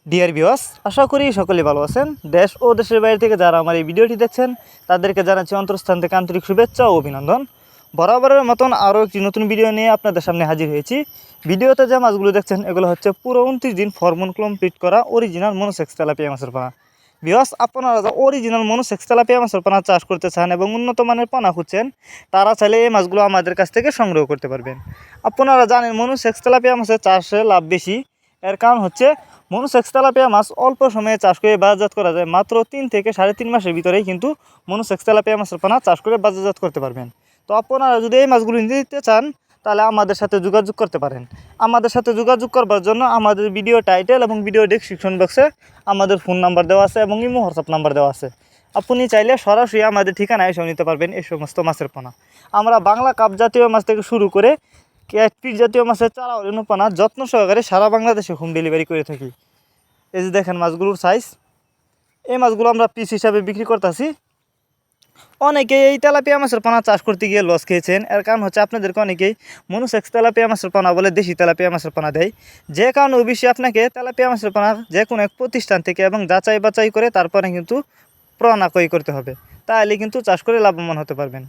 Dear viewers, আশা করি সকলে ভালো আছেন। দেশ ও দেশের বাইরে থেকে যারা আমার এই ভিডিওটি দেখছেন তাদেরকে জানাচ্ছি অন্তরস্থান থেকে আন্তরিক শুভেচ্ছা ও অভিনন্দন। বরাবরের মতন আরও একটি নতুন ভিডিও নিয়ে আপনাদের সামনে হাজির হয়েছি। ভিডিওতে যে মাছগুলো দেখছেন এগুলো হচ্ছে পুরো 29 দিন হরমোন কমপ্লিট করা অরিজিনাল মনোসেক্স তেলাপিয়া মাছের পোনা। ভিউয়ার্স, আপনারা যারা অরিজিনাল মনোসেক্স তেলাপিয়া মাছের পোনা চাষ করতে চান এবং উন্নত মানের পোনা খুঁজছেন, তারা চাইলে এই মাছগুলো আমাদের কাছ থেকে সংগ্রহ করতে পারবেন। আপনারা জানেন মনোসেক্স তেলাপিয়া মাছের চাষে লাভ বেশি। এর কারণ হচ্ছে মনোসেক্স তেলাপিয়া মাছ অল্প সময়ে চাষ করে বাজারজাত করা যায়। মাত্র 3 থেকে 3.5 মাসের ভিতরেই কিন্তু মনোসেক্স তেলাপিয়া মাছের পোনা চাষ করে বাজারজাত করতে পারবেন। তো আপনারা যদি এই মাছগুলো নিতে চান তাহলে আমাদের সাথে যোগাযোগ করতে পারেন। আমাদের সাথে যোগাযোগ করবার জন্য আমাদের ভিডিও টাইটেল এবং ভিডিও ডেসক্রিপশন বক্সে আমাদের ফোন নাম্বার দেওয়া আছে এবং ইমো হোয়াটসঅ্যাপ নাম্বার দেওয়া আছে। আপনি চাইলে সরাসরি আমাদের ঠিকানায় এসে নিতে পারবেন এই সমস্ত মাছের পোনা। আমরা বাংলা কাপ জাতীয় মাছ থেকে শুরু করে ক্যাটফিশ জাতীয় মাছের চারা পোনা যত্ন সহকারে সারা বাংলাদেশে হোম ডেলিভারি করে থাকি। এই যে দেখেন মাছগুলোর সাইজ। এই মাছগুলো আমরা পিস হিসাবে বিক্রি করতেছি। অনেকেই এই তেলাপিয়া মাছের পোনা চাষ করতে গিয়ে লস খেয়েছেন। এর কারণ হচ্ছে আপনাদেরকে অনেকেই মনোসেক্স তেলাপিয়া মাছের পোনা বলে দেশি তেলাপিয়া মাছের পোনা দেয়, যে কারণে অবশ্যই আপনাকে তেলাপিয়া মাছের পোনা যে কোনো এক প্রতিষ্ঠান থেকে এবং যাচাই বাছাই করে তারপরে কিন্তু পোনা ক্রয় করতে হবে, তাহলে কিন্তু চাষ করে লাভবান হতে পারবেন।